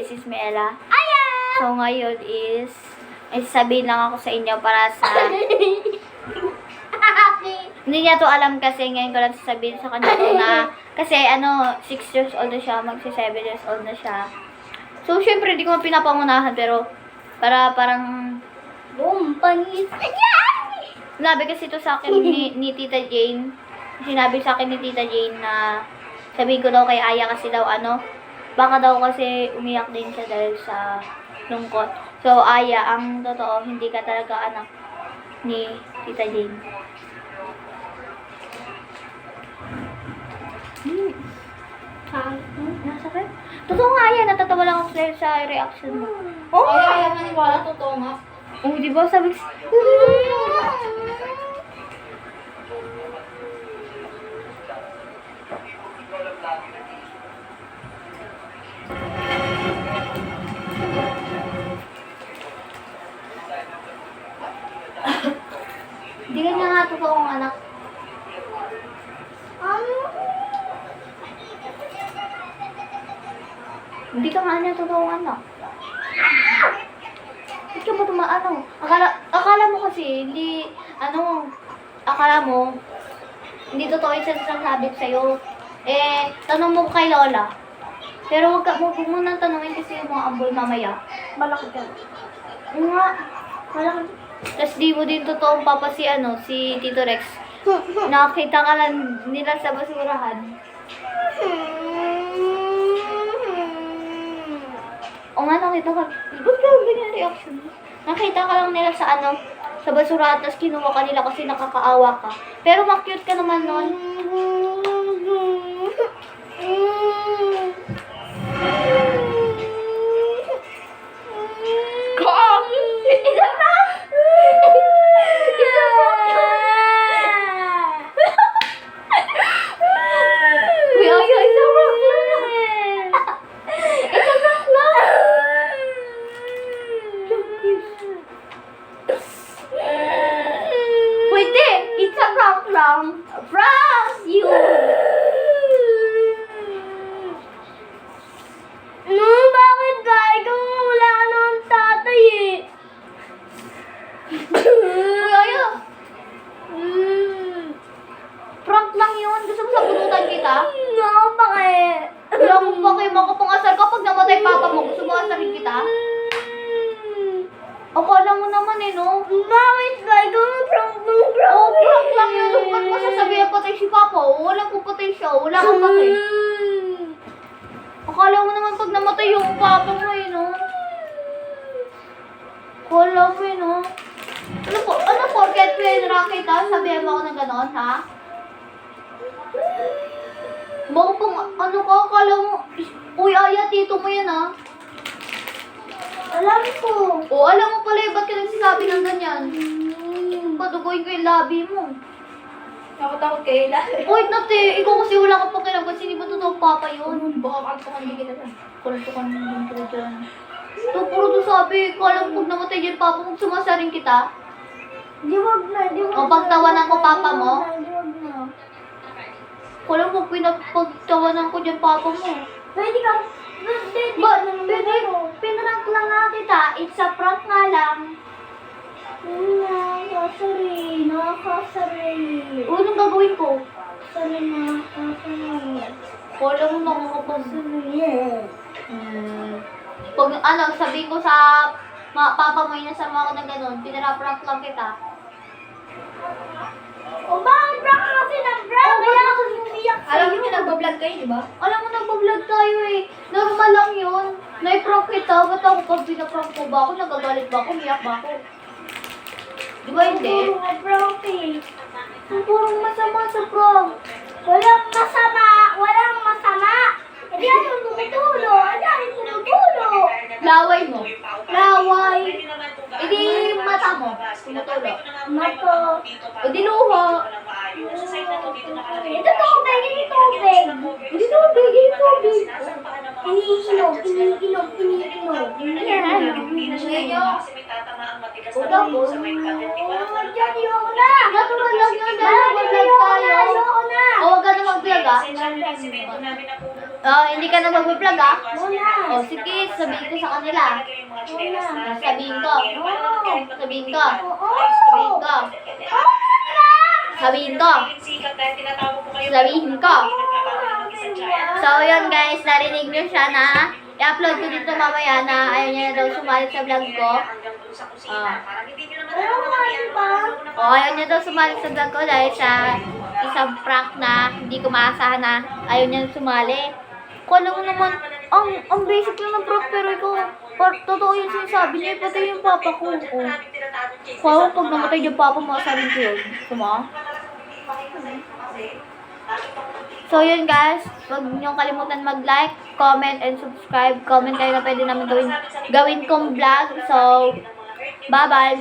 this is Mela. So ngayon is, may sasabihin lang ako sa inyo para sa... Hindi niya to alam kasi ngayon ko lang sasabihin sa kanya to na... Kasi 6 years old na siya, magsi 7 years old na siya. So syempre, hindi ko pinapangunahan pero parang... Boom! Panis! Sinabi kasi ito sa akin ni Tita Jane. Sinabi sa akin ni Tita Jane na sabihin ko daw kay Aya kasi daw baka daw kasi umiyak din siya dahil sa lungkot. So Aya, ang totoo, hindi ka talaga anak ni Tita Jane. Nasakit? Totoo nga Aya, natatawa lang ako sa reaction mo. Oh, Aya, maniwala, totoo nga. Oh, di ba? Sabi ko, hindi ka niya nga totoong anak. Hindi ka nga niya totoong anak. Hindi ka ba tumaano? Akala mo kasi, akala mo, hindi totoo yung sinasabi ko sa'yo. Tanong mo kay Lola. Pero huwag mo nang tanongin kasi yung mga amboy mamaya. Malaki ka. Nga, malaki. Tapos di mo din totoong papa si Tito Rex. Nakakita ka lang nila sa basurahan. O nga, nakita ka. Ba't ka ganyan reaction mo? Nakita ka lang nila sa sa basurahan, tapos kinuha ka nila kasi nakakaawa ka. Pero ma-cute ka naman nun. Kong! Isa pa! Isa pa! Uy, Aya, isa pa! Isa pa lang! Pwede! It's a prank lang! Prank you! Bakit ba? Ikaw wala ka ng tatay eh. Uy, Aya! Prank lang yun. Gusto mo sabunutan kita? No, bakit? Wala mo pa kayo makapangasar kapag namatay papa mo. Gusto mo asarin kita? Akala mo naman no? Bakit ba? Ikaw ang prank ng prank. Oh, prank lang yun. Ba't mo sasabihin patay si papa? Walang pupatay siya. Wala kang patay. Akala mo naman pag namatay yung papa mo no? Akala mo no? Ano porket pinrakit ha? Sabihin mo ako ng ganon ha? Baka pang ka? Akala mo? Uy, Aya, tito mo yan ha? Alam ko. O, alam mo pala ba't ka nagsasabi ng ganyan? Padugoy ko yung labi mo. Takot kayo lahat. Wait nate, ikaw kasi wala ka pakialam kasi hindi ba totoo papa yun? Baka kantukan din kita lang. Kultukan mo din ko dyan. Ito, puro to sabi ko, alam pag namatay dyan papa mo, sumasarin kita. Di wag na. O, pagtawanan ko papa mo? Di wag na. Alam mo, pinagpagtawanan ko dyan papa mo. Pwede ka. Pwede, pinrank lang nga kita. It's a prank nga lang. Nakakasari. O, anong gagawin ko? Nakakasari. Wala mo nakakapag... Yeah. Pag sabihin ko sa papa mo, inasama ko ng ganun, pinaraprank lang kita. O bakit prank kasi ng prank? Kaya ako umiyak sa'yo. Alam mo nagbablog kayo, di ba? Alam mo, nagpa-vlog tayo Normal lang yun. Nai-prank kita. Ba't ako pag pinaprank ko ba ako? Nagagalit ba ako? Umiyak ba ako? Di ba hindi? Puro nga prank eh. Ang purong masama sa prank. Walang masama. Walang masama. Hindi ako tumutulo. Hindi ako tumutulo. Laway mo. Laway. Hindi mata mo. Tumutulo. Mato. O di luha. Ito tubig. Ito tubig. Hindi tubig. Hindi tubig. Iniinom. Iniinom. Iniinom. Iniinom. Ngayon, Diyan, ayoko na. Natural lang yun, dahil Ayoko mag-vlog tayo. Ayoko na. O, huwag ka na mag-vlog ah. Hindi ka na mag-vlog ah. Muna. O, sige, sabihin ko sa kanila. Sabihin ko. Sabihin ko. Sabihin ko. Sabihin ko. Sabihin ko. So, yun guys, narinig nyo siya na i-upload ko dito mamaya na ayaw niya na daw sumali sa vlog ko. Ayaw niya daw sumali sa vlog ko dahil sa isang prank na hindi ko maasahan na ayaw niya sumali. Kala mo naman, ang basic lang ng prank pero ikaw, totoo yung sinasabi niya, patay yung papa ko. Kaya pag namatay yung papa mo, sabihin ko yun. Suma? So yun guys, huwag niyong kalimutan mag-like, comment, and subscribe. Comment kayo na pwede namin gawin kong vlog. So, bye-bye.